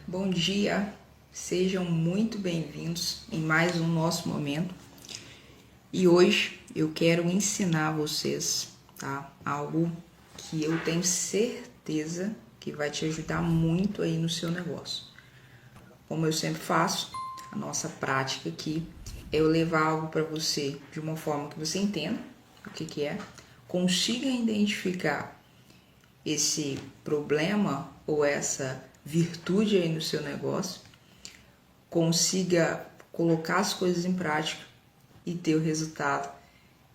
Bom dia, sejam muito bem-vindos em mais um nosso momento. E hoje eu quero ensinar vocês, tá? Algo que eu tenho certeza que vai te ajudar muito aí no seu negócio. Como eu sempre faço, a nossa prática aqui é eu levar algo para você de uma forma que você entenda o que é, consiga identificar esse problema ou essa virtude aí no seu negócio, consiga colocar as coisas em prática e ter o resultado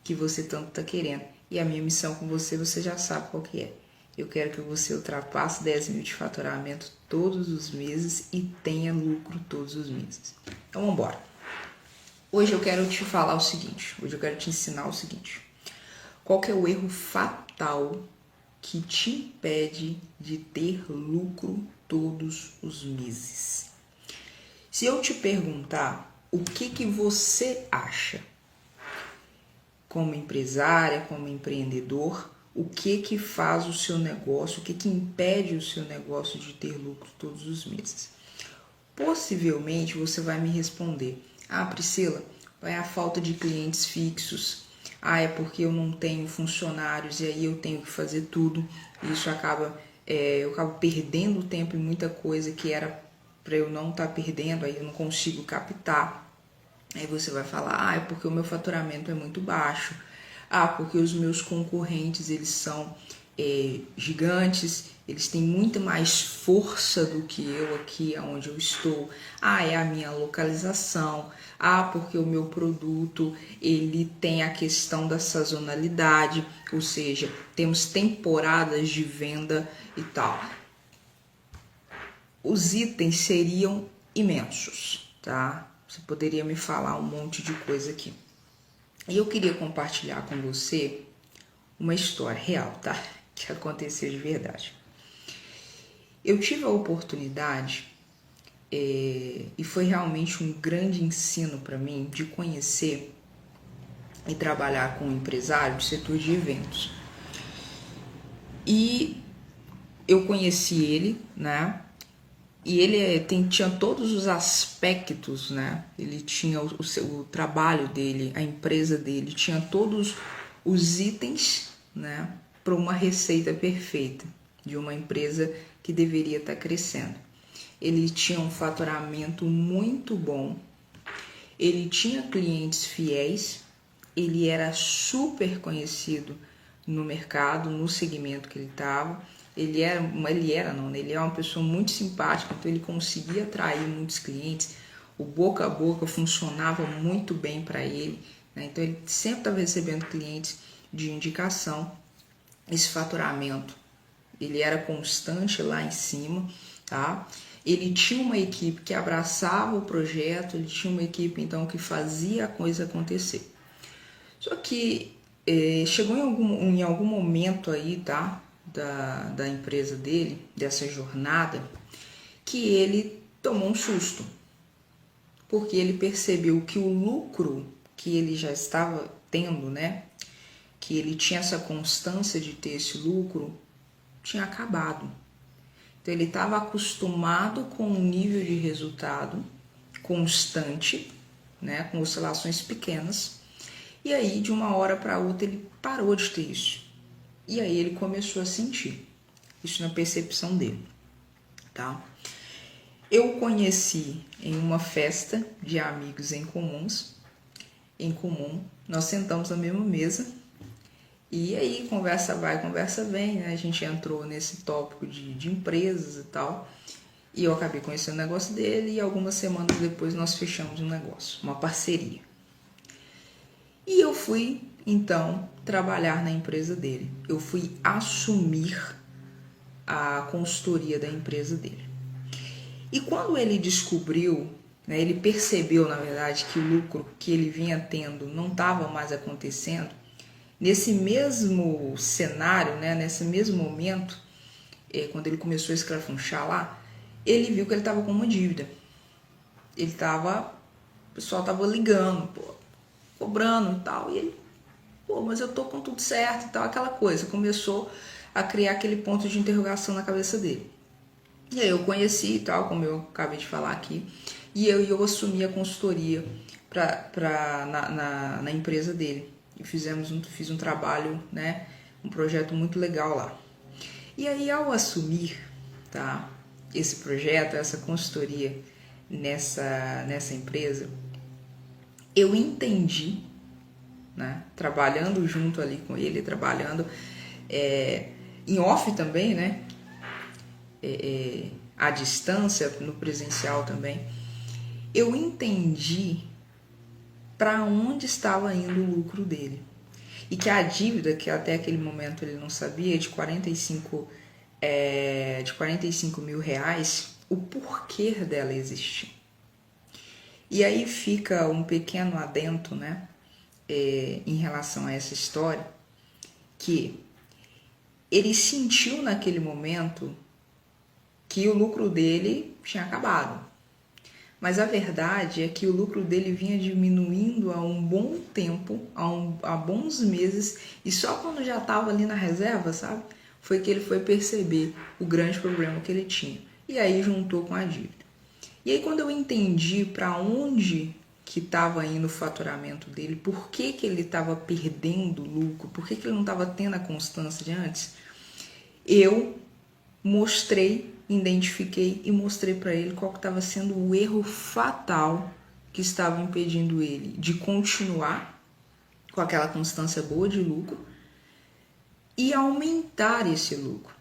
que você tanto está querendo. E a minha missão com você, você já sabe qual que é. Eu quero que você ultrapasse 10 mil de faturamento todos os meses e tenha lucro todos os meses. Então vamos embora. Hoje eu quero te falar o seguinte, hoje eu quero te ensinar o seguinte. Qual que é o erro fatal que te impede de ter lucro todos os meses? Se eu te perguntar o que você acha, como empresária, como empreendedor, o que faz o seu negócio, o que impede o seu negócio de ter lucro todos os meses? Possivelmente você vai me responder: ah, Priscila, é a falta de clientes fixos, é porque eu não tenho funcionários e aí eu tenho que fazer tudo, isso eu acabo perdendo tempo em muita coisa que era para eu não estar perdendo, aí eu não consigo captar. Aí você vai falar: é porque o meu faturamento é muito baixo, porque os meus concorrentes eles são gigantes, eles têm muito mais força do que eu aqui onde eu estou, é a minha localização, porque o meu produto ele tem a questão da sazonalidade, ou seja, temos temporadas de venda e tal. Os itens seriam imensos, tá? Você poderia me falar um monte de coisa aqui. E eu queria compartilhar com você uma história real, tá? Que aconteceu de verdade. Eu tive a oportunidade, e foi realmente um grande ensino para mim, de conhecer e trabalhar com um empresário do setor de eventos. E eu conheci ele, né? E ele tinha todos os aspectos, né? Ele tinha o trabalho dele, a empresa dele, tinha todos os itens, né? Para uma receita perfeita de uma empresa que deveria estar crescendo. Ele tinha um faturamento muito bom, ele tinha clientes fiéis, ele era super conhecido no mercado, no segmento que ele estava. Ele é uma pessoa muito simpática, então ele conseguia atrair muitos clientes, o boca a boca funcionava muito bem para ele, né? Então ele sempre estava recebendo clientes de indicação. Esse faturamento, ele era constante lá em cima, tá? Ele tinha uma equipe que abraçava o projeto, ele tinha uma equipe então que fazia a coisa acontecer. Só que chegou em algum momento aí, tá? Da empresa dele, dessa jornada, que ele tomou um susto, porque ele percebeu que o lucro que ele já estava tendo, né, que ele tinha essa constância de ter esse lucro, tinha acabado. Então ele estava acostumado com um nível de resultado constante, né, com oscilações pequenas, e aí de uma hora para outra ele parou de ter isso. E aí ele começou a sentir isso na percepção dele, tá? Eu o conheci em uma festa de amigos em comum, nós sentamos na mesma mesa e aí conversa vai, conversa vem, né? A gente entrou nesse tópico de empresas e tal, e eu acabei conhecendo o negócio dele e algumas semanas depois nós fechamos um negócio, uma parceria. E eu fui então trabalhar na empresa dele. Eu fui assumir a consultoria da empresa dele. E quando ele descobriu, né, ele percebeu, na verdade, que o lucro que ele vinha tendo não estava mais acontecendo, nesse mesmo cenário, né, nesse mesmo momento, quando ele começou a escrafunchar lá, ele viu que ele estava com uma dívida. O pessoal estava ligando, cobrando e tal, e ele, mas eu tô com tudo certo e tal, aquela coisa. Começou a criar aquele ponto de interrogação na cabeça dele. E aí eu conheci e tal, como eu acabei de falar aqui, e eu assumi a consultoria na empresa dele. E fiz um trabalho, né, um projeto muito legal lá. E aí ao assumir, tá, esse projeto, essa consultoria nessa empresa, eu entendi, né, trabalhando junto ali com ele, trabalhando em off também, né, à distância, no presencial também, eu entendi para onde estava indo o lucro dele. E que a dívida, que até aquele momento ele não sabia, de 45 mil reais, o porquê dela existir. E aí fica um pequeno adendo, né, em relação a essa história, que ele sentiu naquele momento que o lucro dele tinha acabado. Mas a verdade é que o lucro dele vinha diminuindo há um bom tempo, há bons meses, e só quando já estava ali na reserva, sabe, foi que ele foi perceber o grande problema que ele tinha. E aí juntou com a dívida. E aí quando eu entendi para onde que estava indo o faturamento dele, por que ele estava perdendo lucro, por que ele não estava tendo a constância de antes, eu identifiquei e mostrei para ele qual que estava sendo o erro fatal que estava impedindo ele de continuar com aquela constância boa de lucro e aumentar esse lucro,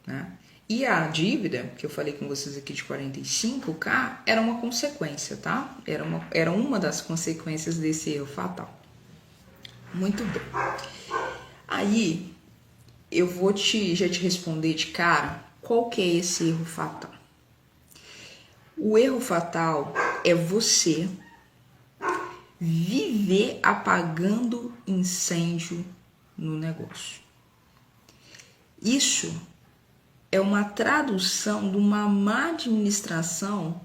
né? E a dívida, que eu falei com vocês aqui de 45k, era uma consequência, tá? Era uma das consequências desse erro fatal. Muito bem. Aí, eu vou já te responder de cara qual que é esse erro fatal. O erro fatal é você viver apagando incêndio no negócio. Isso é uma tradução de uma má administração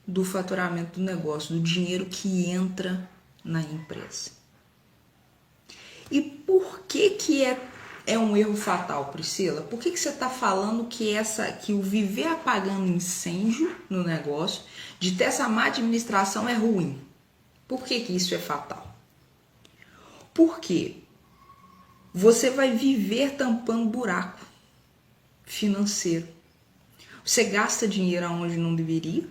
do faturamento do negócio, do dinheiro que entra na empresa. E por que é um erro fatal, Priscila? Por que você está falando que o viver apagando incêndio no negócio, de ter essa má administração é ruim? Por que isso é fatal? Porque você vai viver tampando buraco financeiro. Você gasta dinheiro aonde não deveria.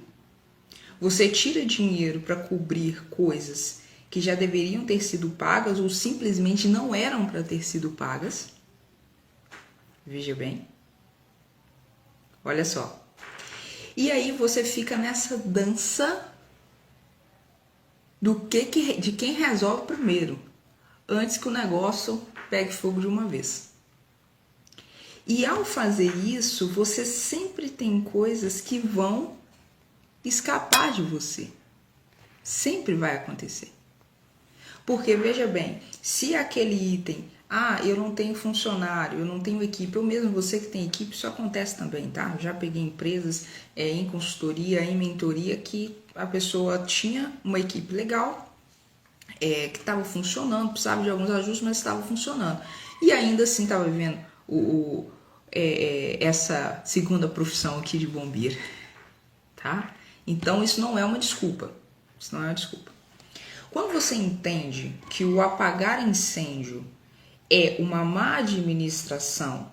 Você tira dinheiro para cobrir coisas que já deveriam ter sido pagas ou simplesmente não eram para ter sido pagas. Veja bem. Olha só. E aí você fica nessa dança de quem resolve primeiro, antes que o negócio pegue fogo de uma vez. E ao fazer isso, você sempre tem coisas que vão escapar de você. Sempre vai acontecer. Porque, veja bem, se aquele item, eu não tenho funcionário, eu não tenho equipe, ou mesmo você que tem equipe, isso acontece também, tá? Eu já peguei empresas em consultoria, em mentoria, que a pessoa tinha uma equipe legal, que estava funcionando, precisava de alguns ajustes, mas estava funcionando. E ainda assim estava vivendo essa segunda profissão aqui de bombeiro, tá? Então isso não é uma desculpa. Isso não é uma desculpa. Quando você entende que o apagar incêndio é uma má administração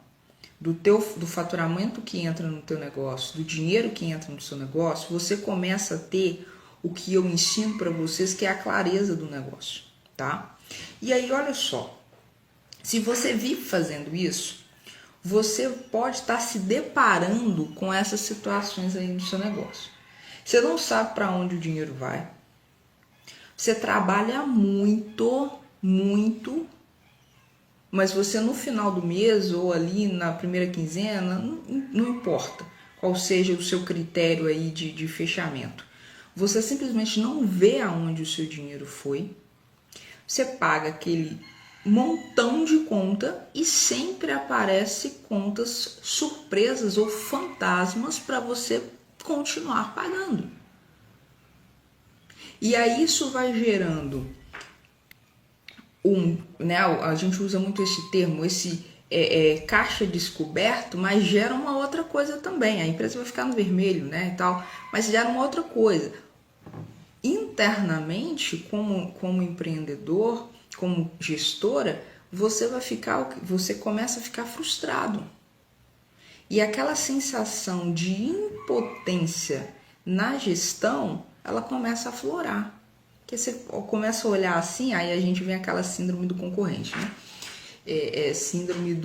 do faturamento que entra no teu negócio, do dinheiro que entra no seu negócio, você começa a ter o que eu ensino para vocês, que é a clareza do negócio, tá? E aí, olha só, se você vive fazendo isso, você pode estar se deparando com essas situações aí no seu negócio. Você não sabe para onde o dinheiro vai. Você trabalha muito, mas você no final do mês ou ali na primeira quinzena, não importa qual seja o seu critério aí de fechamento. Você simplesmente não vê aonde o seu dinheiro foi. Você paga aquele montão de conta e sempre aparece contas surpresas ou fantasmas para você continuar pagando. E aí isso vai gerando a gente usa muito esse termo, esse caixa descoberto, mas gera uma outra coisa também. A empresa vai ficar no vermelho, né, e tal, mas gera uma outra coisa. Internamente, como empreendedor, como gestora, você começa a ficar frustrado. E aquela sensação de impotência na gestão, ela começa a aflorar. Porque você começa a olhar assim, aí a gente vem aquela síndrome do concorrente, né? Síndrome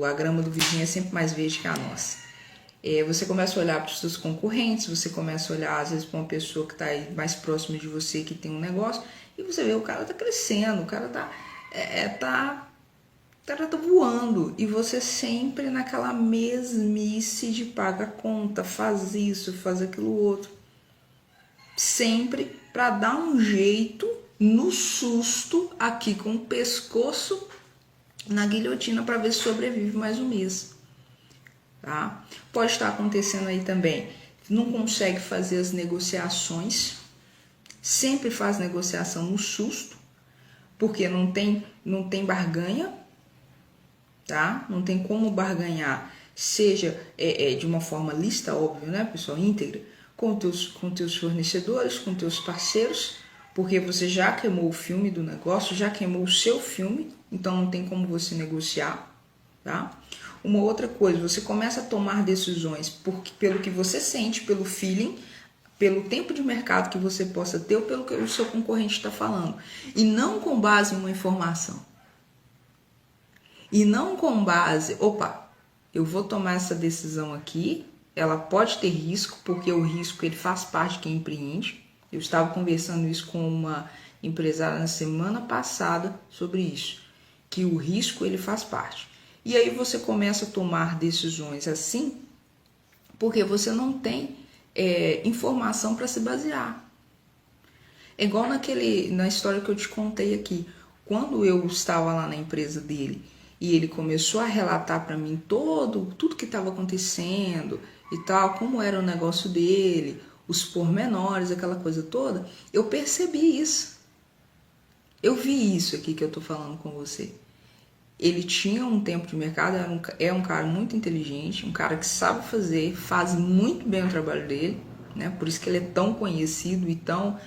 a grama do vizinho é sempre mais verde que a nossa. Você começa a olhar para os seus concorrentes, você começa a olhar às vezes para uma pessoa que está mais próxima de você, que tem um negócio, e você vê o cara tá crescendo, o cara tá voando, e você sempre naquela mesmice de paga a conta, faz isso, faz aquilo outro, sempre para dar um jeito no susto aqui com o pescoço na guilhotina para ver se sobrevive mais um mês. Tá? Pode estar acontecendo aí também, não consegue fazer as negociações, sempre faz negociação no susto, porque não tem barganha, tá? Não tem como barganhar, seja de uma forma lista, óbvio, né, pessoal, íntegra, com teus fornecedores, com teus parceiros, porque você já queimou o filme do negócio, já queimou o seu filme, então não tem como você negociar, tá? Uma outra coisa, você começa a tomar decisões pelo que você sente, pelo feeling, pelo tempo de mercado que você possa ter ou pelo que o seu concorrente está falando. E não com base em uma informação. E não com base, eu vou tomar essa decisão aqui, ela pode ter risco, porque o risco ele faz parte de quem empreende. Eu estava conversando isso com uma empresária na semana passada sobre isso, que o risco ele faz parte. E aí você começa a tomar decisões assim, porque você não tem informação para se basear. É igual na história que eu te contei aqui. Quando eu estava lá na empresa dele e ele começou a relatar para mim tudo que estava acontecendo e tal, como era o negócio dele, os pormenores, aquela coisa toda, eu percebi isso. Eu vi isso aqui que eu estou falando com você. Ele tinha um tempo de mercado, é um cara muito inteligente, um cara que sabe faz muito bem o trabalho dele, né? Por isso que ele é tão conhecido e tão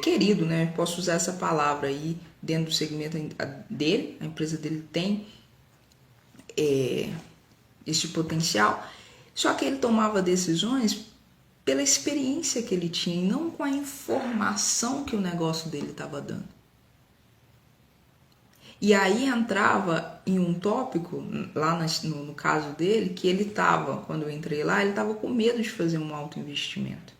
querido, né? Posso usar essa palavra aí dentro do segmento dele, a empresa dele tem esse potencial, só que ele tomava decisões pela experiência que ele tinha e não com a informação que o negócio dele estava dando. E aí entrava em um tópico, lá no caso dele, que ele estava, quando eu entrei lá, ele estava com medo de fazer um alto investimento.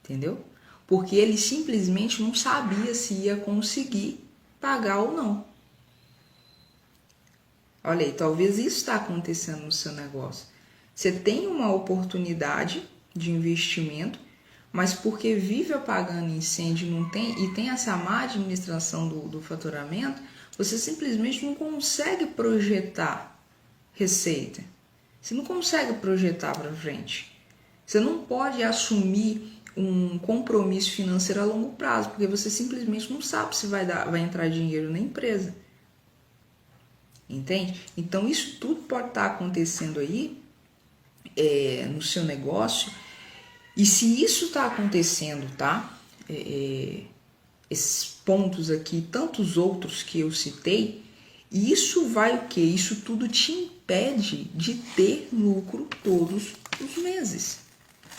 Entendeu? Porque ele simplesmente não sabia se ia conseguir pagar ou não. Olha aí, talvez isso está acontecendo no seu negócio. Você tem uma oportunidade de investimento, mas porque vive apagando incêndio e tem essa má administração do faturamento, você simplesmente não consegue projetar receita. Você não consegue projetar para frente. Você não pode assumir um compromisso financeiro a longo prazo, porque você simplesmente não sabe se vai entrar dinheiro na empresa. Entende? Então isso tudo pode estar acontecendo aí no seu negócio. E se isso está acontecendo, tá? Esses pontos aqui, tantos outros que eu citei, isso vai o quê? Isso tudo te impede de ter lucro todos os meses,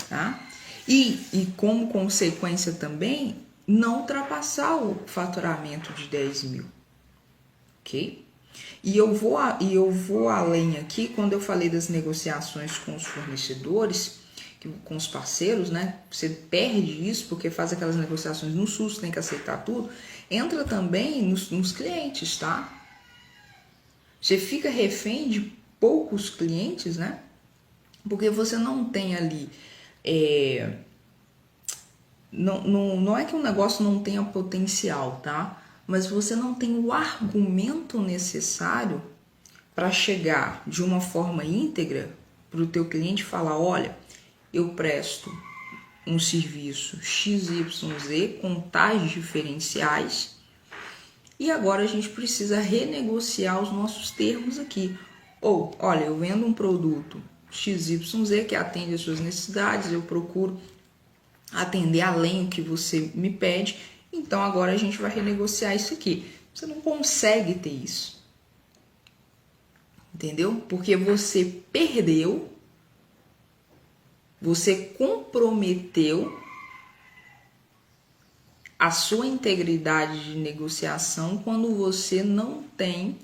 tá? E como consequência também, não ultrapassar o faturamento de 10 mil, ok? E eu vou além aqui, quando eu falei das negociações com os fornecedores, com os parceiros, né? Você perde isso porque faz aquelas negociações no SUS, tem que aceitar tudo. Entra também nos clientes, tá? Você fica refém de poucos clientes, né? Porque você não tem ali... Não é que o negócio não tenha potencial, tá? Mas você não tem o argumento necessário para chegar de uma forma íntegra para o teu cliente e falar, olha, eu presto um serviço XYZ com tais diferenciais e agora a gente precisa renegociar os nossos termos aqui. Ou, olha, eu vendo um produto XYZ que atende às suas necessidades, eu procuro atender além do que você me pede, então agora a gente vai renegociar isso aqui. Você não consegue ter isso, entendeu? Porque você perdeu, você comprometeu a sua integridade de negociação quando você não tem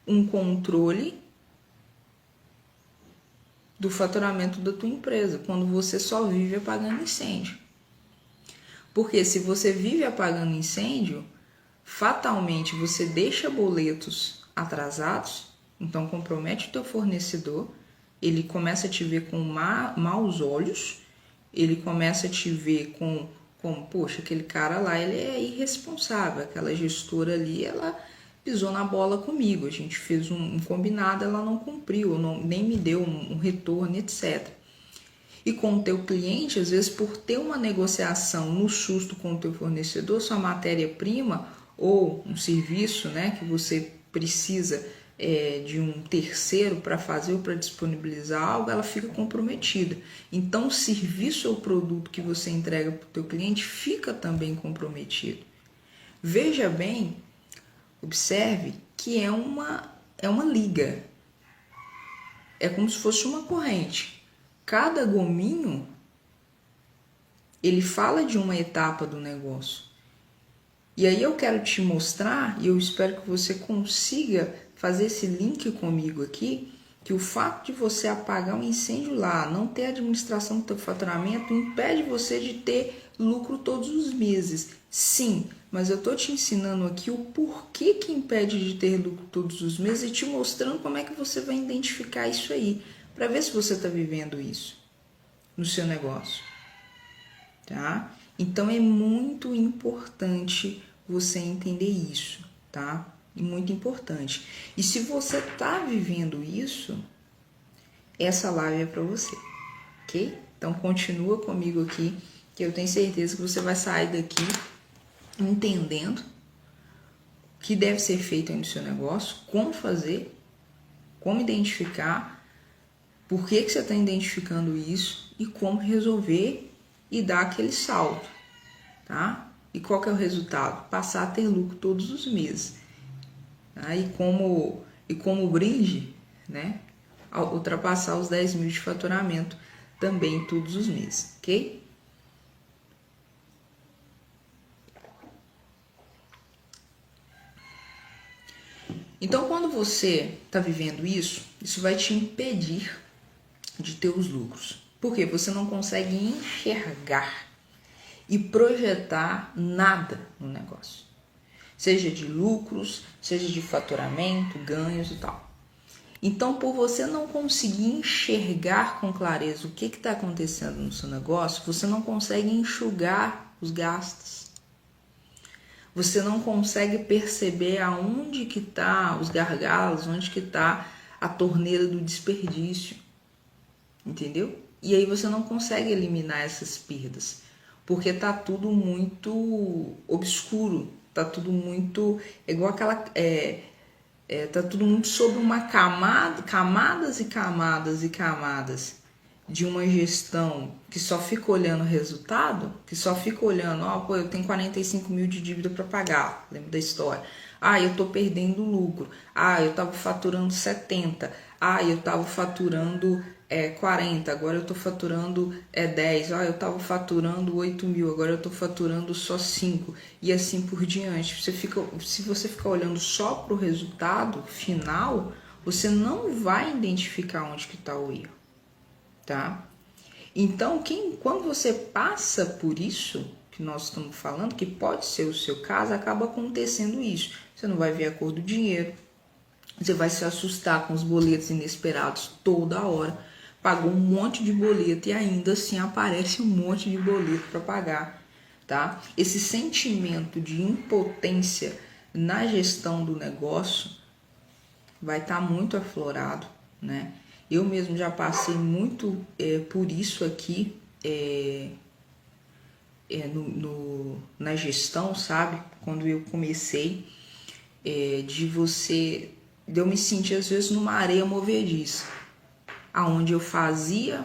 um controle do faturamento da tua empresa, quando você só vive apagando incêndio. Porque se você vive apagando incêndio, fatalmente você deixa boletos atrasados, então compromete o teu fornecedor, ele começa a te ver com maus olhos, ele começa a te ver com poxa, aquele cara lá, ele é irresponsável, aquela gestora ali, ela pisou na bola comigo, a gente fez um combinado, ela não cumpriu, nem me deu um retorno, etc. E com o teu cliente, às vezes por ter uma negociação no susto com o teu fornecedor, sua matéria-prima ou um serviço, né, que você precisa de um terceiro para fazer ou para disponibilizar algo, ela fica comprometida. Então o serviço ou produto que você entrega para o teu cliente fica também comprometido. Veja bem, observe que é uma liga, é como se fosse uma corrente. Cada gominho, ele fala de uma etapa do negócio. E aí eu quero te mostrar, e eu espero que você consiga fazer esse link comigo aqui, que o fato de você apagar um incêndio lá, não ter administração do teu faturamento, impede você de ter lucro todos os meses. Sim, mas eu tô te ensinando aqui o porquê que impede de ter lucro todos os meses e te mostrando como é que você vai identificar isso aí, para ver se você está vivendo isso no seu negócio, tá? Então é muito importante você entender isso, tá? Muito importante. E se você está vivendo isso, essa live é para você, ok? Então continua comigo aqui, que eu tenho certeza que você vai sair daqui entendendo o que deve ser feito aí no seu negócio, como fazer, como identificar, por que você está identificando isso e como resolver e dar aquele salto, tá? E qual que é o resultado? Passar a ter lucro todos os meses. Tá? E como brinde, né? Ultrapassar os 10 mil de faturamento também todos os meses, ok? Então, quando você está vivendo isso, isso vai te impedir de ter os lucros. Porque você não consegue enxergar e projetar nada no negócio. Seja de lucros, seja de faturamento, ganhos e tal. Então, por você não conseguir enxergar com clareza o que está acontecendo no seu negócio, você não consegue enxugar os gastos. Você não consegue perceber aonde que está os gargalos, onde que está a torneira do desperdício, entendeu? E aí você não consegue eliminar essas perdas, porque tá tudo muito obscuro, tá tudo muito igual aquela tá tudo muito sob uma camadas e camadas e camadas de uma gestão que só fica olhando o resultado, que só fica olhando, pô, eu tenho 45 mil de dívida para pagar, lembra da história? Eu tô perdendo lucro. Eu tava faturando 70. Eu tava faturando 40, agora eu tô faturando 10. Eu tava faturando 8 mil, agora eu tô faturando só 5. E assim por diante. Se você ficar olhando só pro resultado final, você não vai identificar onde que tá o erro. Tá? Então, quando você passa por isso que nós estamos falando, que pode ser o seu caso, acaba acontecendo isso. Você não vai ver a cor do dinheiro, você vai se assustar com os boletos inesperados toda hora, pagou um monte de boleto e ainda assim aparece um monte de boleto para pagar, tá? Esse sentimento de impotência na gestão do negócio vai estar muito aflorado, né? Eu mesmo já passei muito por isso aqui na gestão, sabe? Quando eu comecei, de eu me sentir às vezes numa areia movediça, aonde eu fazia,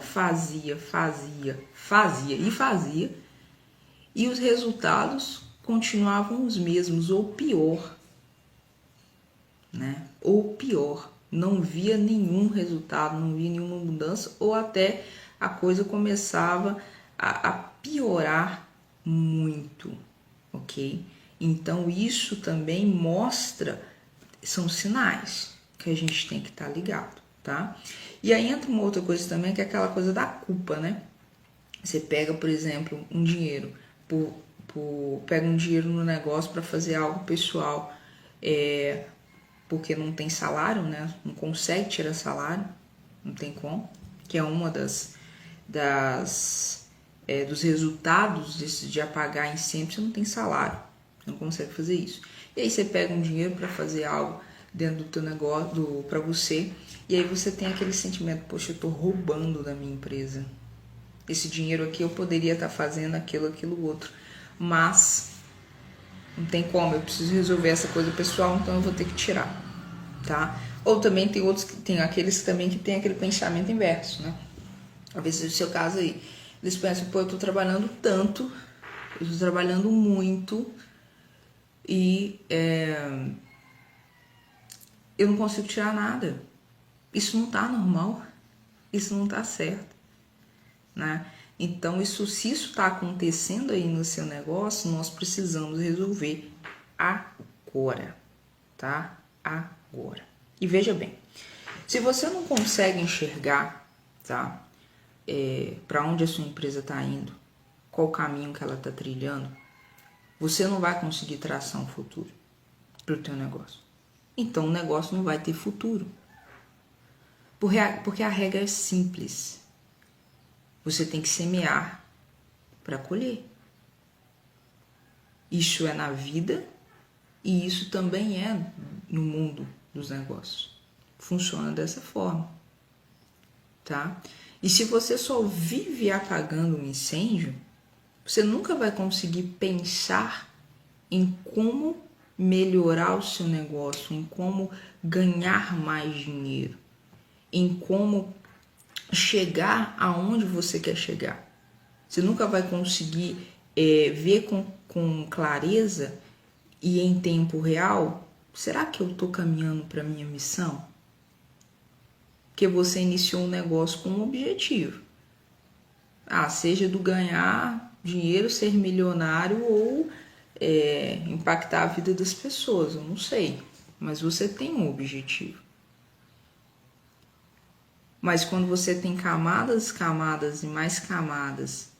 e os resultados continuavam os mesmos, ou pior, né? Ou pior, não via nenhum resultado, não via nenhuma mudança, ou até a coisa começava a piorar muito, ok? Então isso também mostra, são sinais que a gente tem que estar ligado, tá? E aí entra uma outra coisa também, que é aquela coisa da culpa, né? Você pega, por exemplo, um dinheiro, pega um dinheiro no negócio para fazer algo pessoal, porque não tem salário, né? Não consegue tirar salário, não tem como, que é uma dos resultados de apagar incêndio. Você não tem salário, você não consegue fazer isso. E aí você pega um dinheiro para fazer algo dentro do teu negócio, para você, e aí você tem aquele sentimento, poxa, eu tô roubando da minha empresa. Esse dinheiro aqui eu poderia estar fazendo aquilo outro, mas não tem como, eu preciso resolver essa coisa pessoal, então eu vou ter que tirar, tá? Ou também tem aqueles também que tem aquele pensamento inverso, né? Às vezes é o seu caso aí, eles pensam, pô, eu tô trabalhando tanto, eu tô trabalhando muito e eu não consigo tirar nada. Isso não tá normal, isso não tá certo, né? Então, se isso está acontecendo aí no seu negócio, nós precisamos resolver agora, tá? Agora. E veja bem, se você não consegue enxergar, tá? Para onde a sua empresa está indo, qual o caminho que ela está trilhando, você não vai conseguir traçar um futuro para o teu negócio. Então, o negócio não vai ter futuro. Porque a regra é simples. Você tem que semear para colher. Isso é na vida e isso também é no mundo dos negócios. Funciona dessa forma, tá? E se você só vive apagando um incêndio, você nunca vai conseguir pensar em como melhorar o seu negócio, em como ganhar mais dinheiro, em como chegar aonde você quer chegar. Você nunca vai conseguir ver com clareza e em tempo real, será que eu estou caminhando para a minha missão? Porque você iniciou um negócio com um objetivo. Seja do ganhar dinheiro, ser milionário ou impactar a vida das pessoas, eu não sei. Mas você tem um objetivo. Mas quando você tem camadas e mais camadas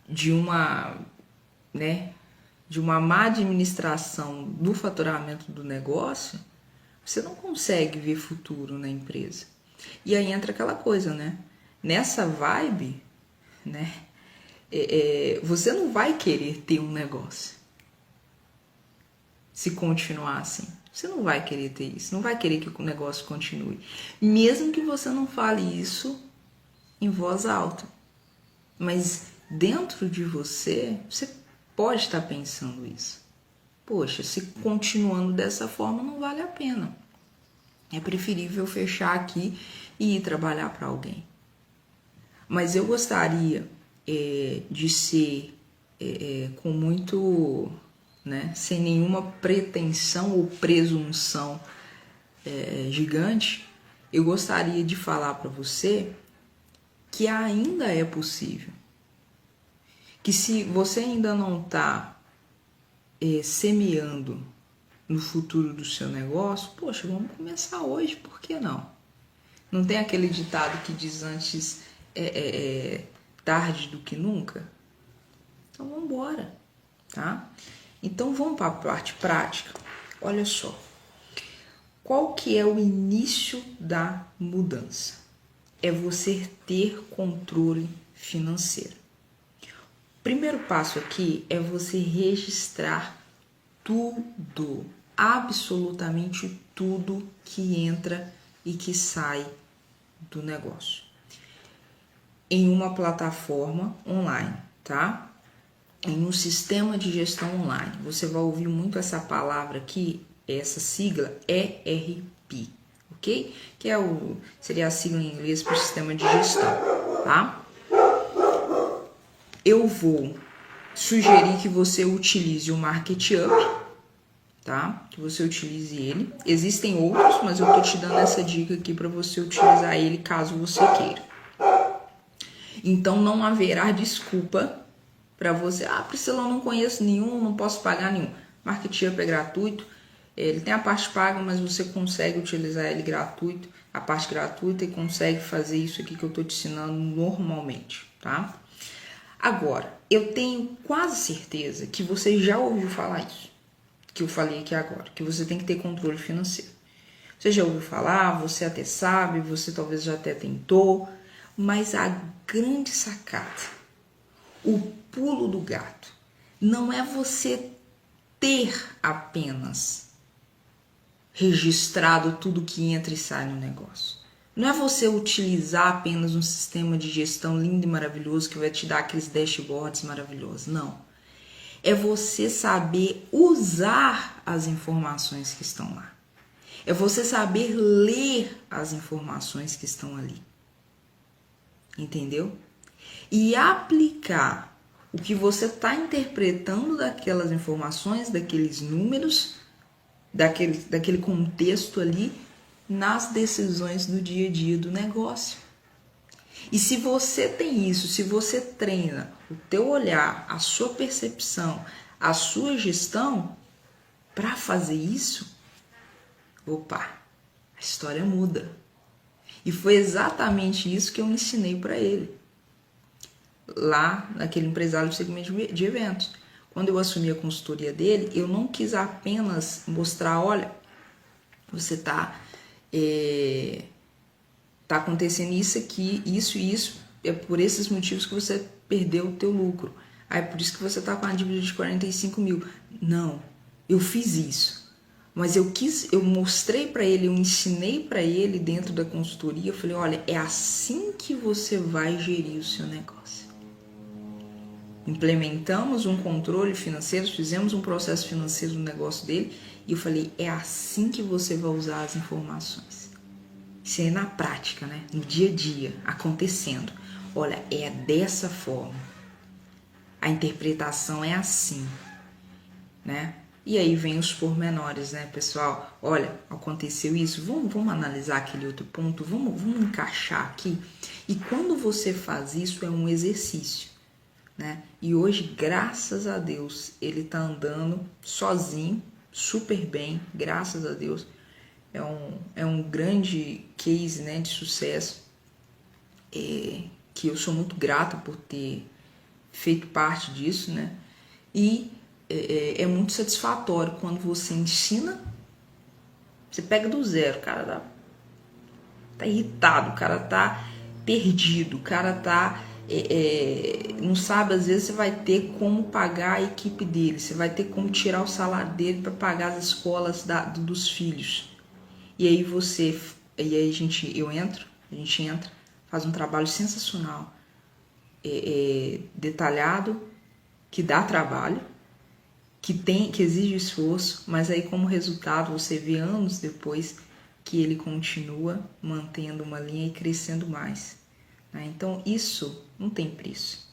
de uma má administração do faturamento do negócio, você não consegue ver futuro na empresa. E aí entra aquela coisa, né? Nessa vibe, né? Você não vai querer ter um negócio se continuar assim. Você não vai querer ter isso, não vai querer que o negócio continue. Mesmo que você não fale isso em voz alta. Mas dentro de você, você pode estar pensando isso. Poxa, se continuando dessa forma não vale a pena. É preferível fechar aqui e ir trabalhar para alguém. Mas eu gostaria de ser com muito, né, sem nenhuma pretensão ou presunção gigante, eu gostaria de falar para você que ainda é possível. Que se você ainda não está semeando no futuro do seu negócio, poxa, vamos começar hoje, por que não? Não tem aquele ditado que diz antes tarde do que nunca? Então vamos embora, tá? Então vamos para a parte prática. Olha só, qual que é o início da mudança? É você ter controle financeiro. O primeiro passo aqui é você registrar tudo, absolutamente tudo que entra e que sai do negócio. em uma plataforma online, tá? Em um sistema de gestão online. Você vai ouvir muito essa palavra aqui, essa sigla ERP, ok? Que seria a sigla em inglês para o sistema de gestão, tá? Eu vou sugerir que você utilize o MarketUp, tá? Que você utilize ele. Existem outros, mas eu tô te dando essa dica aqui para você utilizar ele caso você queira. Então não haverá desculpa para você. Ah, Priscila, eu não conheço nenhum, não posso pagar nenhum. MarketUp é gratuito. Ele tem a parte paga, mas você consegue utilizar ele gratuito, a parte gratuita, e consegue fazer isso aqui que eu tô te ensinando normalmente, tá? Agora, eu tenho quase certeza que você já ouviu falar isso, que eu falei aqui agora, que você tem que ter controle financeiro. Você já ouviu falar, você até sabe, você talvez já até tentou, mas a grande sacada, o pulo do gato, não é você ter apenas registrado tudo que entra e sai no negócio. Não é você utilizar apenas um sistema de gestão lindo e maravilhoso que vai te dar aqueles dashboards maravilhosos. Não. É você saber usar as informações que estão lá. É você saber ler as informações que estão ali. Entendeu? E aplicar o que você está interpretando daquelas informações, daqueles números, daquele contexto ali, nas decisões do dia a dia do negócio. E se você tem isso, se você treina o teu olhar, a sua percepção, a sua gestão para fazer isso, opa, a história muda. E foi exatamente isso que eu ensinei para ele, lá naquele empresário do segmento de eventos. Quando eu assumi a consultoria dele, eu não quis apenas mostrar, olha, você tá acontecendo isso aqui, isso e isso, é por esses motivos que você perdeu o teu lucro. Aí é por isso que você tá com a dívida de 45 mil. Não, eu fiz isso. Mas eu mostrei para ele, eu ensinei para ele dentro da consultoria, eu falei, olha, é assim que você vai gerir o seu negócio. Implementamos um controle financeiro, fizemos um processo financeiro no negócio dele e eu falei, é assim que você vai usar as informações. Isso é na prática, né? No dia a dia, acontecendo. Olha, é dessa forma. A interpretação é assim, né? E aí vem os pormenores, né, pessoal? Olha, aconteceu isso, vamos analisar aquele outro ponto, vamos encaixar aqui. E quando você faz isso, é um exercício, né? E hoje, graças a Deus, ele tá andando sozinho, super bem, graças a Deus. É um grande case, né, de sucesso, que eu sou muito grata por ter feito parte disso, né? E é muito satisfatório quando você ensina, você pega do zero, o cara tá irritado, o cara tá perdido, o cara tá não sabe, às vezes você vai ter como pagar a equipe dele, você vai ter como tirar o salário dele para pagar as escolas dos filhos. E aí a gente entra, faz um trabalho sensacional, detalhado, que dá trabalho, que exige esforço, mas aí como resultado você vê anos depois que ele continua mantendo uma linha e crescendo mais, né? Então isso não tem preço,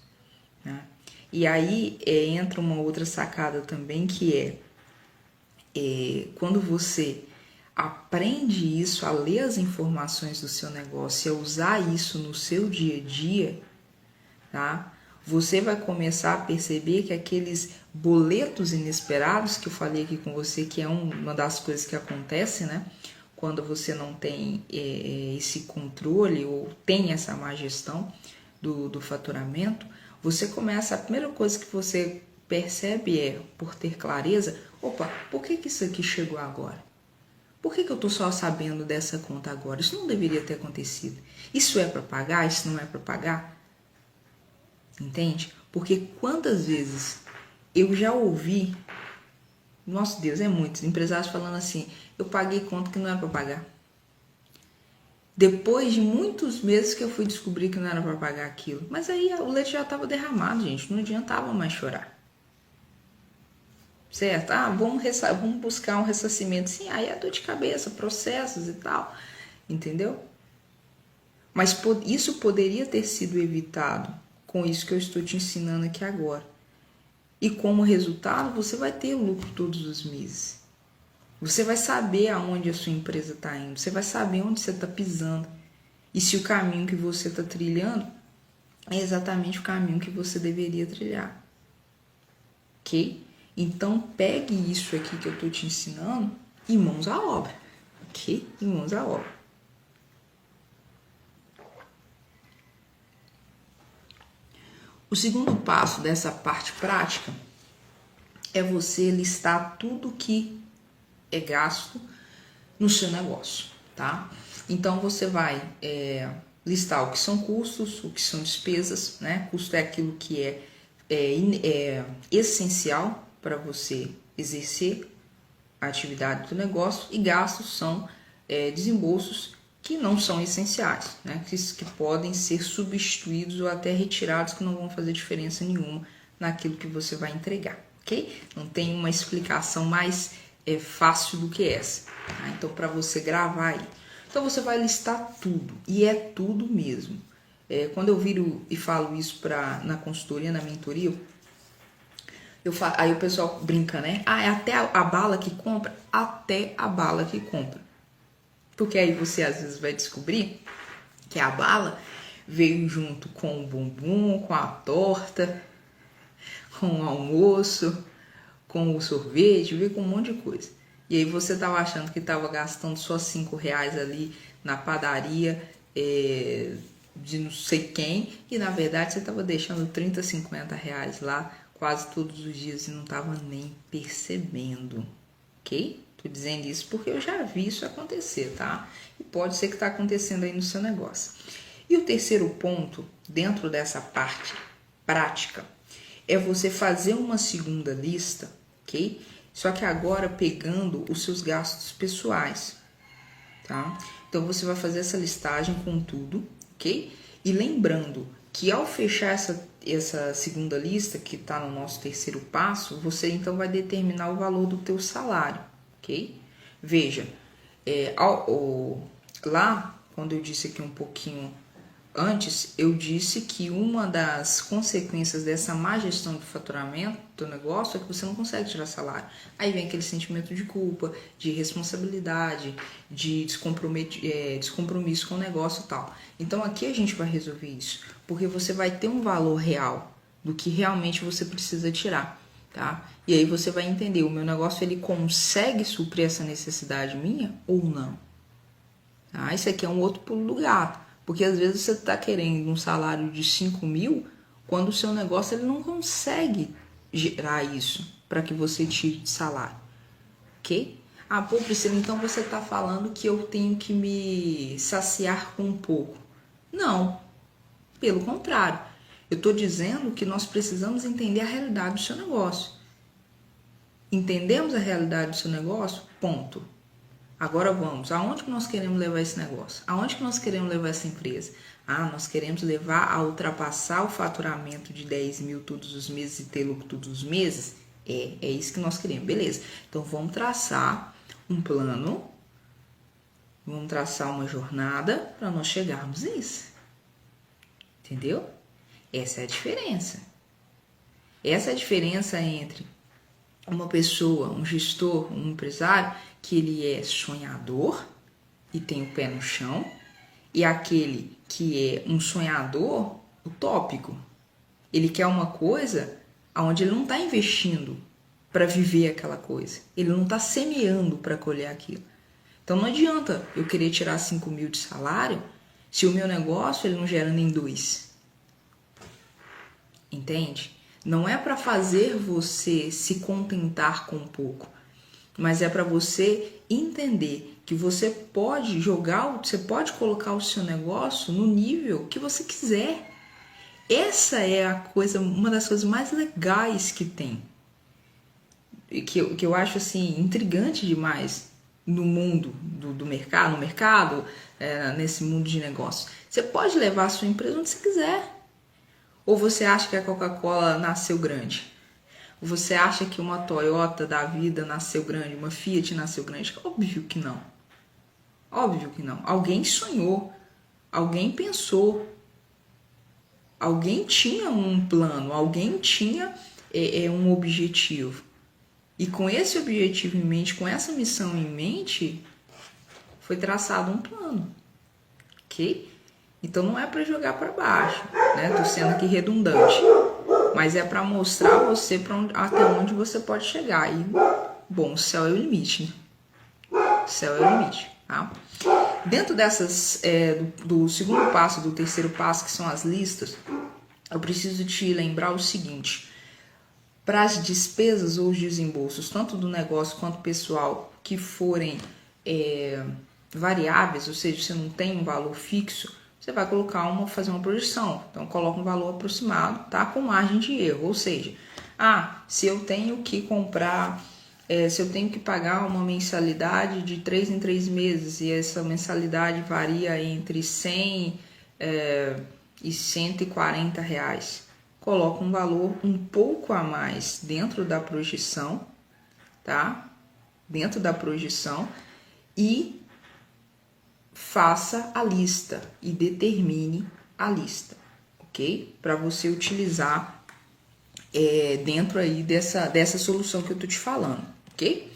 né? E aí entra uma outra sacada também, que é quando você aprende isso, a ler as informações do seu negócio e a usar isso no seu dia a dia, tá? Você vai começar a perceber que aqueles boletos inesperados que eu falei aqui com você, que é uma das coisas que acontece, né? Quando você não tem esse controle ou tem essa má gestão do faturamento, você começa, a primeira coisa que você percebe por ter clareza, opa, por que isso aqui chegou agora? Por que eu tô só sabendo dessa conta agora? Isso não deveria ter acontecido. Isso é para pagar? Isso não é para pagar? Entende? Porque quantas vezes eu já ouvi, nosso Deus, muitos empresários falando assim, eu paguei conta que não era para pagar. Depois de muitos meses que eu fui descobrir que não era para pagar aquilo. Mas aí o leite já estava derramado, gente. Não adiantava mais chorar. Certo? Ah, vamos buscar um ressarcimento. Sim, aí é dor de cabeça, processos e tal. Entendeu? Mas isso poderia ter sido evitado com isso que eu estou te ensinando aqui agora. E como resultado, você vai ter lucro todos os meses. Você vai saber aonde a sua empresa está indo. Você vai saber onde você está pisando. E se o caminho que você está trilhando é exatamente o caminho que você deveria trilhar. Ok? Então, pegue isso aqui que eu estou te ensinando e mãos à obra. Ok? E mãos à obra. O segundo passo dessa parte prática é você listar tudo que é gasto no seu negócio, tá? Então, você vai listar o que são custos, o que são despesas, né? Custo é aquilo que é essencial para você exercer a atividade do negócio, e gastos são desembolsos que não são essenciais, né? Que podem ser substituídos ou até retirados, que não vão fazer diferença nenhuma naquilo que você vai entregar, ok? Não tem uma explicação mais fácil do que essa, tá? Então, para você gravar aí. Então, você vai listar tudo, e é tudo mesmo. Quando eu viro e falo isso na consultoria, na mentoria, aí o pessoal brinca, né? Ah, é até a bala que compra? Até a bala que compra. Porque aí você às vezes vai descobrir que a bala veio junto com o bumbum, com a torta, com o almoço, com o sorvete, veio com um monte de coisa. E aí você tava achando que tava gastando só R$5 ali na padaria de não sei quem, e na verdade você tava deixando 30, R$50 lá quase todos os dias e não tava nem percebendo, ok? Tô dizendo isso porque eu já vi isso acontecer, tá? E pode ser que tá acontecendo aí no seu negócio. E o terceiro ponto, dentro dessa parte prática, é você fazer uma segunda lista, ok? Só que agora pegando os seus gastos pessoais, tá? Então você vai fazer essa listagem com tudo, ok? E lembrando que ao fechar essa segunda lista, que está no nosso terceiro passo, você então vai determinar o valor do teu salário, ok? Veja, lá, quando eu disse aqui um pouquinho antes, eu disse que uma das consequências dessa má gestão do faturamento do negócio é que você não consegue tirar salário. Aí vem aquele sentimento de culpa, de responsabilidade, de descompromisso com o negócio e tal. Então aqui a gente vai resolver isso, porque você vai ter um valor real do que realmente você precisa tirar, tá? E aí você vai entender, o meu negócio ele consegue suprir essa necessidade minha ou não? Tá? Isso aqui é um outro pulo do gato. Porque às vezes você está querendo um salário de 5 mil, quando o seu negócio ele não consegue gerar isso para que você tire de salário, ok? Ah, pô, Priscila, então você está falando que eu tenho que me saciar com um pouco. Não, pelo contrário. Eu estou dizendo que nós precisamos entender a realidade do seu negócio. Entendemos a realidade do seu negócio? Ponto. Agora vamos, aonde que nós queremos levar esse negócio? Aonde que nós queremos levar essa empresa? Ah, nós queremos levar a ultrapassar o faturamento de 10 mil todos os meses e ter lucro todos os meses? É isso que nós queremos, beleza. Então vamos traçar um plano, vamos traçar uma jornada para nós chegarmos nisso. Entendeu? Essa é a diferença. Essa é a diferença entre uma pessoa, um gestor, um empresário, que ele é sonhador e tem o pé no chão, e aquele que é um sonhador utópico. Ele quer uma coisa onde ele não está investindo para viver aquela coisa. Ele não está semeando para colher aquilo. Então não adianta eu querer tirar 5 mil de salário se o meu negócio ele não gera nem 2. Entende? Não é para fazer você se contentar com pouco, mas é para você entender que você pode você pode colocar o seu negócio no nível que você quiser. Essa é uma das coisas mais legais que tem, que eu acho assim intrigante demais no mundo do mercado, no mercado, nesse mundo de negócios. Você pode levar a sua empresa onde você quiser. Ou você acha que a Coca-Cola nasceu grande? Ou você acha que uma Toyota da vida nasceu grande, uma Fiat nasceu grande? Óbvio que não. Óbvio que não. Alguém sonhou, alguém pensou, alguém tinha um plano, alguém tinha um objetivo. E com esse objetivo em mente, com essa missão em mente, foi traçado um plano, ok? Então não é para jogar para baixo, né? Tô sendo aqui redundante, mas é para mostrar a você até onde você pode chegar. E, bom, o céu é o limite, né? O céu é o limite, tá? Dentro dessas, do segundo passo, do terceiro passo, que são as listas, eu preciso te lembrar o seguinte: para as despesas ou os desembolsos, tanto do negócio quanto pessoal, que forem variáveis, ou seja, você não tem um valor fixo, você vai fazer uma projeção. Então, coloca um valor aproximado, tá? Com margem de erro. Ou seja, se eu tenho que comprar, se eu tenho que pagar uma mensalidade de 3 em 3 meses e essa mensalidade varia entre 100 e 140 reais, coloca um valor um pouco a mais dentro da projeção, tá? Dentro da projeção e faça a lista e determine a lista, ok? Para você utilizar dentro aí dessa solução que eu tô te falando, ok?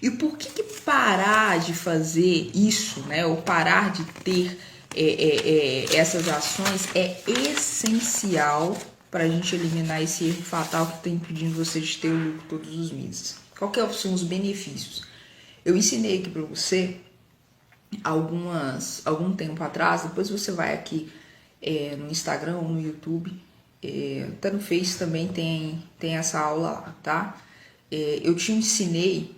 E por que parar de fazer isso, né? Ou parar de ter essas ações é essencial para a gente eliminar esse erro fatal que está impedindo você de ter o lucro todos os meses. Qual que são os benefícios? Eu ensinei aqui para você algum tempo atrás, depois você vai aqui no Instagram ou no YouTube, até no Face também tem essa aula lá, tá? Eu te ensinei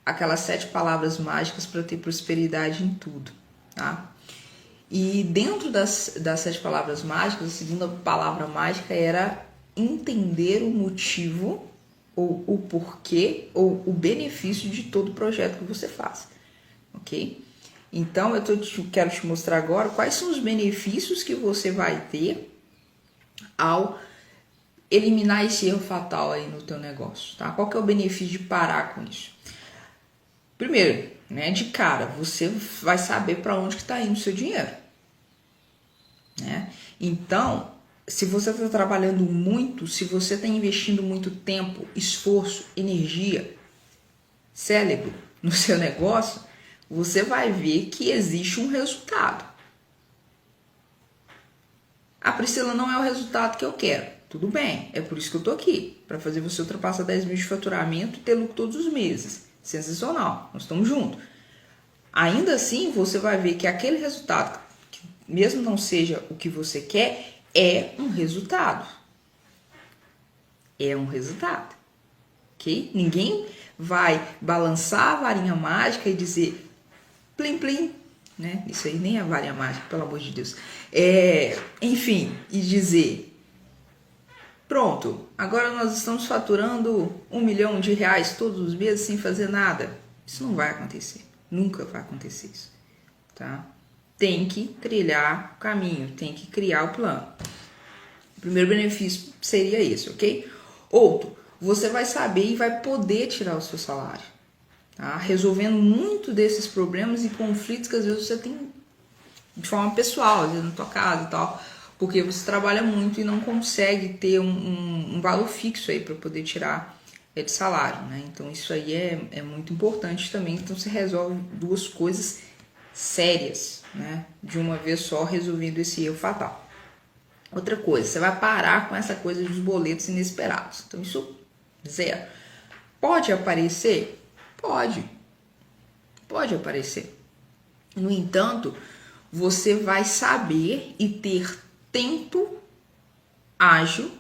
aquelas 7 palavras mágicas para ter prosperidade em tudo, tá? E dentro das 7 palavras mágicas, a segunda palavra mágica era entender o motivo, ou o porquê, ou o benefício de todo projeto que você faz, ok? Então, quero te mostrar agora quais são os benefícios que você vai ter ao eliminar esse erro fatal aí no teu negócio, tá? Qual que é o benefício de parar com isso? Primeiro, né, de cara, você vai saber para onde que está indo o seu dinheiro, né? Então, se você está trabalhando muito, se você está investindo muito tempo, esforço, energia, cérebro no seu negócio, você vai ver que existe um resultado. Priscila, não é o resultado que eu quero. Tudo bem, é por isso que eu tô aqui, para fazer você ultrapassar 10 mil de faturamento e ter lucro todos os meses. Sensacional, nós estamos juntos. Ainda assim, você vai ver que aquele resultado, que mesmo não seja o que você quer, é um resultado. É um resultado, ok? Ninguém vai balançar a varinha mágica e dizer plim plim, né? Isso aí nem é varinha mágica, pelo amor de Deus. Enfim, e dizer pronto, agora nós estamos faturando R$1 milhão todos os meses sem fazer nada. Isso não vai acontecer. Nunca vai acontecer isso, tá? Tem que trilhar o caminho, tem que criar o plano. O primeiro benefício seria esse, ok? Outro, você vai saber e vai poder tirar o seu salário, tá? Resolvendo muito desses problemas e conflitos que às vezes você tem de forma pessoal, às vezes na tua casa e tal, porque você trabalha muito e não consegue ter um valor fixo aí para poder tirar de salário, né? Então isso aí é muito importante também. Então você resolve duas coisas sérias, né? De uma vez só, resolvendo esse erro fatal. Outra coisa, você vai parar com essa coisa dos boletos inesperados. Então isso, zero. Pode aparecer? Pode aparecer. No entanto, você vai saber e ter tempo ágil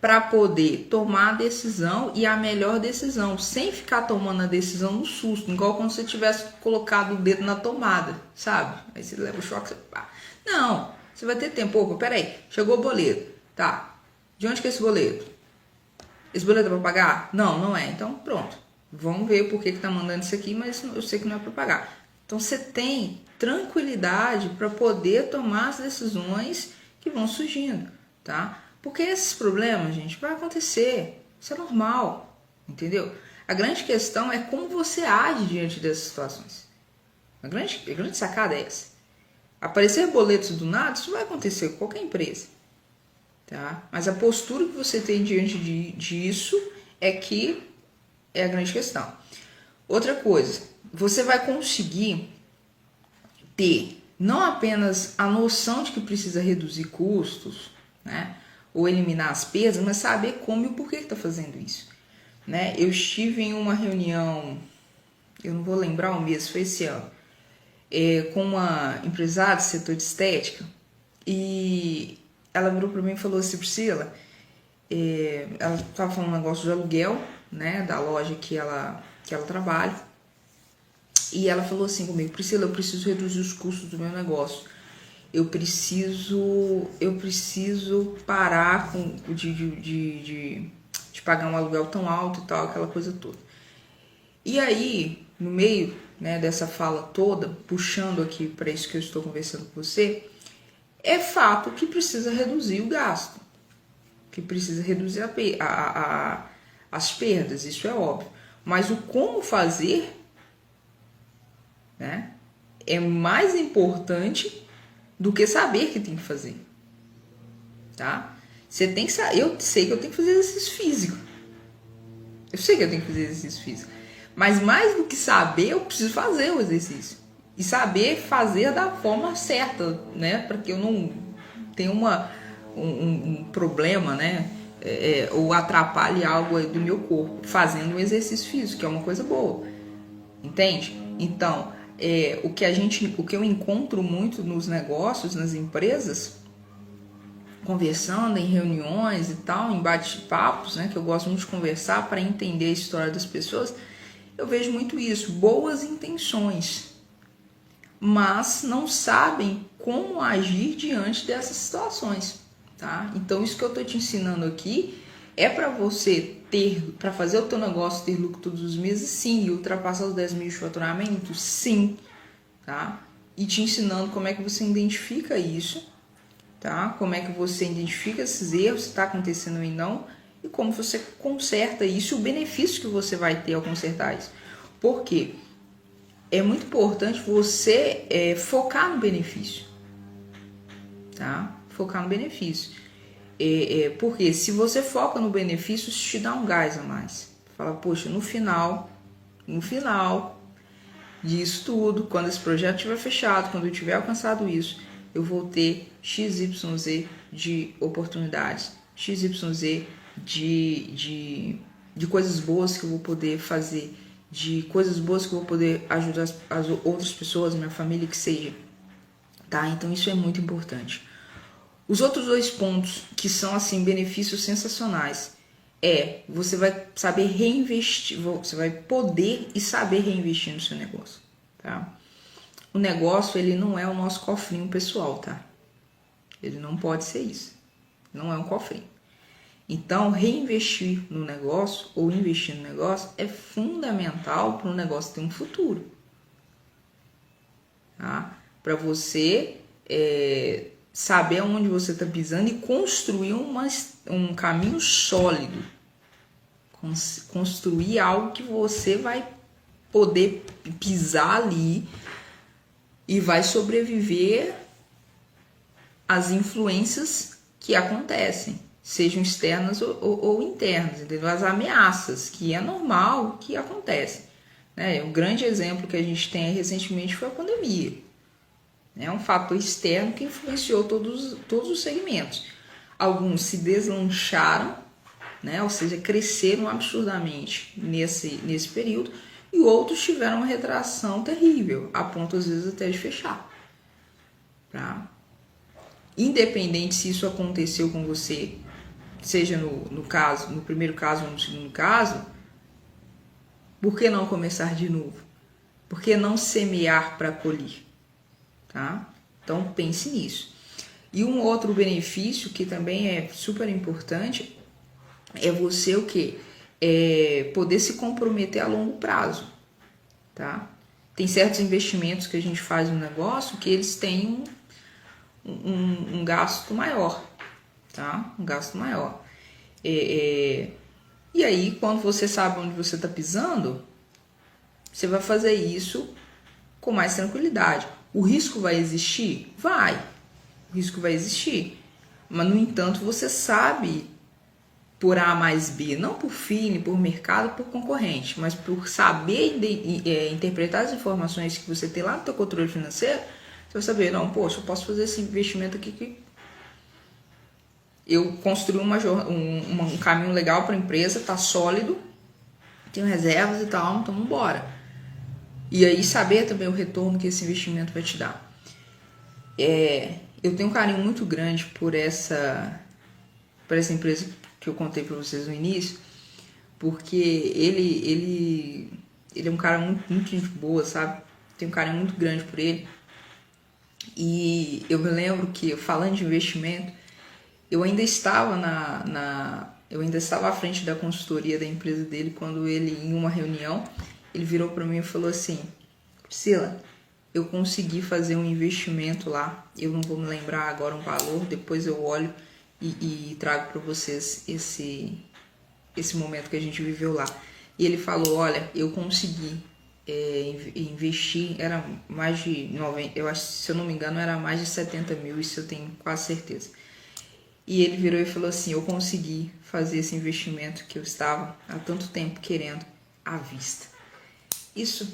para poder tomar a decisão e a melhor decisão, sem ficar tomando a decisão no susto, igual quando você tivesse colocado o dedo na tomada, sabe? Aí você leva o choque, você... Não, você vai ter tempo. Opa, peraí, chegou o boleto, tá? De onde que é esse boleto? Esse boleto é para pagar? Não, não é. Então, pronto. vamos ver por que tá mandando isso aqui, mas eu sei que não é para pagar. Então você tem tranquilidade para poder tomar as decisões que vão surgindo, tá? Porque esses problemas, gente, vai acontecer, isso é normal, entendeu? A grande questão é como você age diante dessas situações. A grande sacada é essa. Aparecer boletos do nada, isso vai acontecer com qualquer empresa, tá? Mas a postura que você tem diante disso é que é a grande questão. Outra coisa, você vai conseguir ter não apenas a noção de que precisa reduzir custos, né, ou eliminar as perdas, mas saber como e o porquê que está fazendo isso, né? Eu estive em uma reunião, eu não vou lembrar o mês, foi esse ano, com uma empresária do setor de estética, e ela virou para mim e falou assim: Priscila, ela estava falando um negócio de aluguel, né, da loja que ela trabalha, e ela falou assim comigo: Priscila, eu preciso reduzir os custos do meu negócio, eu preciso parar de pagar um aluguel tão alto e tal, aquela coisa toda. E aí, no meio, né, dessa fala toda, puxando aqui para isso que eu estou conversando com você, é fato que precisa reduzir o gasto, que precisa reduzir as perdas, isso é óbvio. Mas o como fazer, né, é mais importante do que saber que tem que fazer, tá? Você tem que saber. Eu sei que eu tenho que fazer exercício físico. Eu sei que eu tenho que fazer exercício físico. Mas mais do que saber, eu preciso fazer o exercício. E saber fazer da forma certa, né? Para que eu não tenha um problema, né? Ou atrapalhe algo do meu corpo fazendo um exercício físico, que é uma coisa boa. Entende? Então, o que eu encontro muito nos negócios, nas empresas, conversando em reuniões e tal, em bate-papos, né, que eu gosto muito de conversar para entender a história das pessoas, eu vejo muito isso, boas intenções, mas não sabem como agir diante dessas situações, tá? Então isso que eu estou te ensinando aqui é para você para fazer o teu negócio ter lucro todos os meses, sim, e ultrapassar os 10 mil de faturamento, sim, tá? E te ensinando como é que você identifica isso, tá? Como é que você identifica esses erros, se está acontecendo ou não, e como você conserta isso, o benefício que você vai ter ao consertar isso. Por quê? É muito importante você focar no benefício, tá? Focar no benefício. Porque se você foca no benefício, isso te dá um gás a mais. Fala, poxa, no final disso tudo, quando esse projeto estiver fechado, quando eu tiver alcançado isso, eu vou ter XYZ de oportunidades, XYZ de coisas boas que eu vou poder fazer, de coisas boas que eu vou poder ajudar as outras pessoas, minha família, que seja, tá? Então isso é muito importante. Os outros dois pontos que são assim benefícios sensacionais você vai saber reinvestir, você vai poder e saber reinvestir no seu negócio, tá? O negócio, ele não é o nosso cofrinho pessoal, tá? Ele não pode ser isso. Não é um cofrinho. Então, reinvestir no negócio ou investir no negócio é fundamental para o negócio ter um futuro, tá? Para você saber onde você está pisando e construir um caminho sólido. Construir algo que você vai poder pisar ali e vai sobreviver às influências que acontecem, sejam externas ou internas, entendeu? As ameaças, que é normal que acontecem, né? Um grande exemplo que a gente tem recentemente foi a pandemia. É um fator externo que influenciou todos os segmentos. Alguns se deslancharam, né? Ou seja, cresceram absurdamente nesse período, e outros tiveram uma retração terrível, a ponto às vezes até de fechar. Tá? Independente se isso aconteceu com você, seja no primeiro caso ou no segundo caso, por que não começar de novo? Por que não semear para colher? Tá? Então pense nisso. E um outro benefício que também é super importante é você o quê? poder se comprometer a longo prazo, tá? Tem certos investimentos que a gente faz no negócio que eles têm um gasto maior, tá? Um gasto maior. E aí, quando você sabe onde você está pisando, você vai fazer isso com mais tranquilidade. O risco vai existir? Vai. O risco vai existir. Mas, no entanto, você sabe por A mais B, não por feeling, por mercado, por concorrente, mas por saber interpretar as informações que você tem lá no seu controle financeiro, você vai saber, não, poxa, eu posso fazer esse investimento aqui que eu construí um caminho legal para a empresa, tá sólido, tenho reservas e tal, então vamos embora. E aí saber também o retorno que esse investimento vai te dar. Eu tenho um carinho muito grande por essa empresa que eu contei para vocês no início, porque ele é um cara muito gente boa, sabe? Tenho um carinho muito grande por ele. E eu me lembro que, falando de investimento, eu ainda estava eu ainda estava à frente da consultoria da empresa dele quando ele, em uma reunião, ele virou para mim e falou assim: Priscila, eu consegui fazer um investimento lá, eu não vou me lembrar agora um valor, depois eu olho e trago para vocês esse momento que a gente viveu lá. E ele falou: olha, eu consegui investir, era mais de 90, eu acho, se eu não me engano, era mais de 70 mil, isso eu tenho quase certeza. E ele virou e falou assim: eu consegui fazer esse investimento que eu estava há tanto tempo querendo à vista. Isso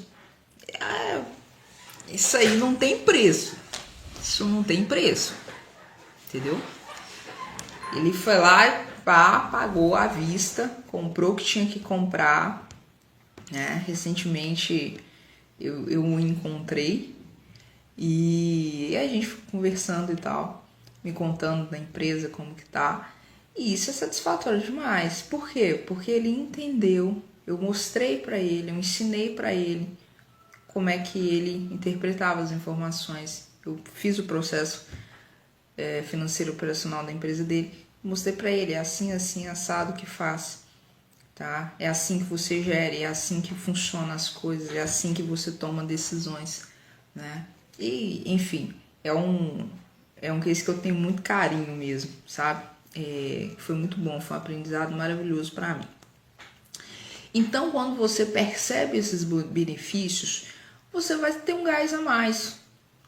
aí não tem preço. Isso não tem preço. Entendeu? Ele foi lá, pagou à vista, comprou o que tinha que comprar. Né? Recentemente eu o encontrei e a gente ficou conversando e tal, me contando da empresa, como que tá. E isso é satisfatório demais. Por quê? Porque ele entendeu, eu mostrei para ele, eu ensinei para ele como é que ele interpretava as informações. Eu fiz o processo financeiro operacional da empresa dele, mostrei para ele, é assim, assim, assado que faz. Tá? É assim que você gere, é assim que funcionam as coisas, é assim que você toma decisões, né? E, enfim, é um case que eu tenho muito carinho mesmo, sabe? Foi muito bom, foi um aprendizado maravilhoso para mim. Então, quando você percebe esses benefícios, você vai ter um gás a mais,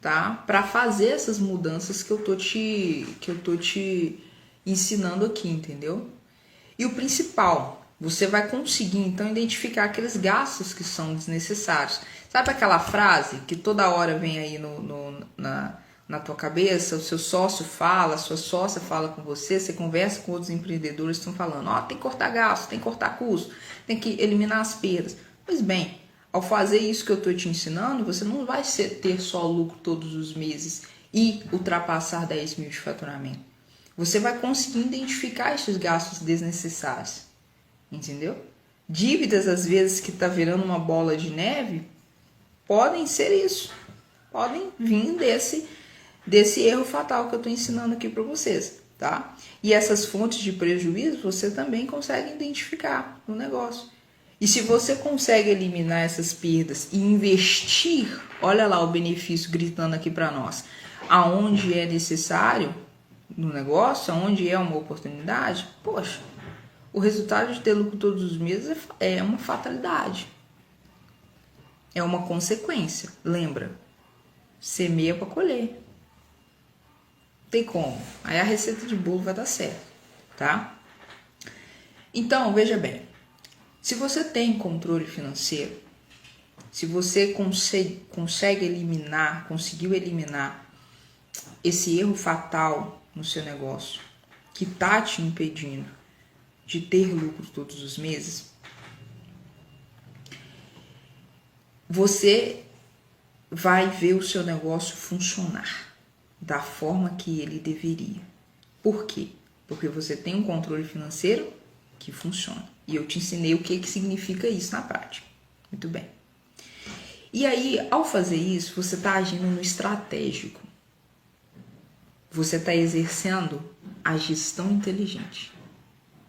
tá? Para fazer essas mudanças que eu tô te ensinando aqui, entendeu? E o principal, você vai conseguir então identificar aqueles gastos que são desnecessários. Sabe aquela frase que toda hora vem aí na tua cabeça, o seu sócio fala, a sua sócia fala com você conversa com outros empreendedores que estão falando, tem que cortar gasto, tem que cortar custo, tem que eliminar as perdas. Pois bem, ao fazer isso que eu estou te ensinando, você não vai ter só lucro todos os meses e ultrapassar 10 mil de faturamento. Você vai conseguir identificar esses gastos desnecessários, entendeu? Dívidas, às vezes, que está virando uma bola de neve, podem ser isso. Podem vir desse erro fatal que eu estou ensinando aqui para vocês, tá? E essas fontes de prejuízo você também consegue identificar no negócio. E se você consegue eliminar essas perdas e investir, olha lá o benefício gritando aqui para nós, aonde é necessário no negócio, aonde é uma oportunidade, poxa, o resultado de ter lucro todos os meses é uma fatalidade. É uma consequência. Lembra? Semeia para colher. Tem como. Aí a receita de bolo vai dar certo, tá? Então, veja bem. Se você tem controle financeiro, se você conseguiu eliminar esse erro fatal no seu negócio que está te impedindo de ter lucro todos os meses, você vai ver o seu negócio funcionar da forma que ele deveria. Por quê? Porque você tem um controle financeiro que funciona. E eu te ensinei o que significa isso na prática. Muito bem. E aí, ao fazer isso, você está agindo no estratégico. Você está exercendo a gestão inteligente.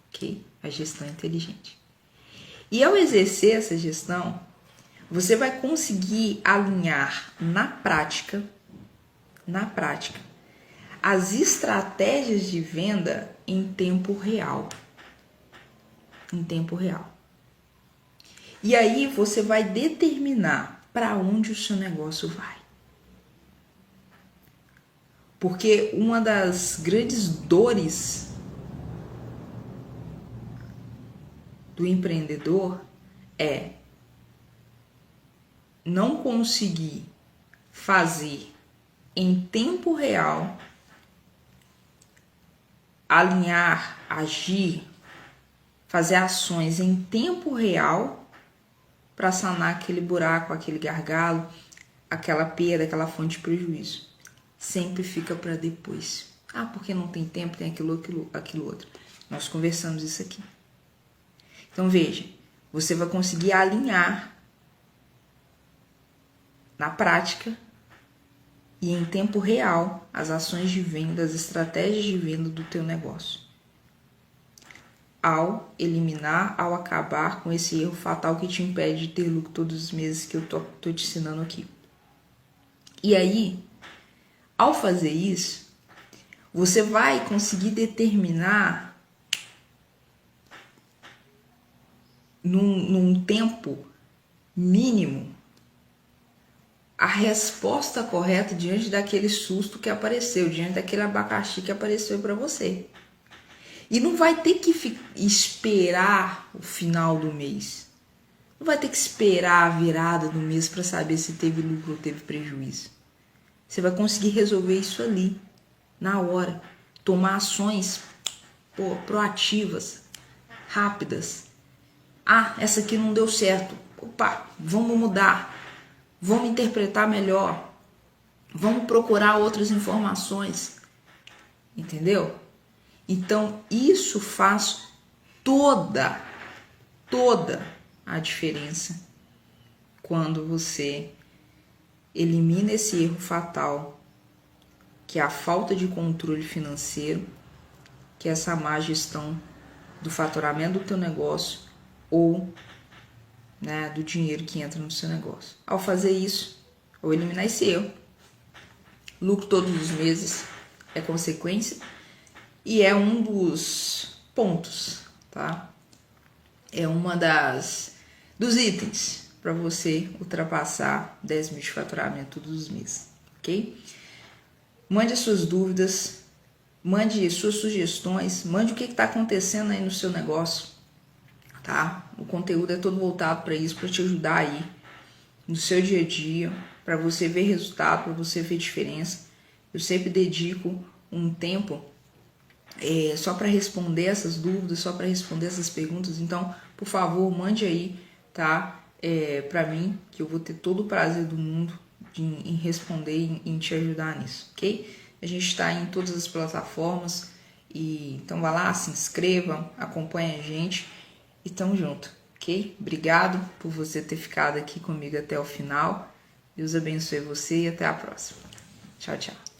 Ok? A gestão inteligente. E ao exercer essa gestão, você vai conseguir alinhar na prática, as estratégias de venda em tempo real. E aí você vai determinar para onde o seu negócio vai. Porque uma das grandes dores do empreendedor é não conseguir fazer em tempo real, alinhar, agir, fazer ações em tempo real para sanar aquele buraco, aquele gargalo, aquela perda, aquela fonte de prejuízo. Sempre fica para depois. Ah, porque não tem tempo, tem aquilo outro. Nós conversamos isso aqui. Então veja, você vai conseguir alinhar na prática e em tempo real as ações de venda, as estratégias de venda do teu negócio. Ao eliminar, ao acabar com esse erro fatal que te impede de ter lucro todos os meses que eu tô te ensinando aqui. E aí, ao fazer isso, você vai conseguir determinar num tempo mínimo a resposta correta diante daquele susto que apareceu, diante daquele abacaxi que apareceu para você. E não vai ter que esperar o final do mês. Não vai ter que esperar a virada do mês para saber se teve lucro ou teve prejuízo. Você vai conseguir resolver isso ali, na hora. Tomar ações proativas, rápidas. Ah, essa aqui não deu certo. Opa, vamos mudar. Vamos interpretar melhor. Vamos procurar outras informações. Entendeu? Então, isso faz toda a diferença quando você elimina esse erro fatal, que é a falta de controle financeiro, que é essa má gestão do faturamento do teu negócio ou do dinheiro que entra no seu negócio. Ao fazer isso, ao eliminar esse erro, lucro todos os meses é consequência e é um dos pontos, tá? É uma dos itens para você ultrapassar 10 mil de faturamento todos os meses, ok? Mande as suas dúvidas, mande suas sugestões, mande o que está acontecendo aí no seu negócio, tá? O conteúdo é todo voltado para isso, para te ajudar aí no seu dia a dia, para você ver resultado, para você ver diferença. Eu sempre dedico um tempo só para responder essas dúvidas, só para responder essas perguntas. Então, por favor, mande aí, tá? Para mim, que eu vou ter todo o prazer do mundo em responder, em te ajudar nisso, ok? A gente está em todas as plataformas, então vai lá, se inscreva, acompanhe a gente e tamo junto, ok? Obrigado por você ter ficado aqui comigo até o final. Deus abençoe você e até a próxima. Tchau, tchau.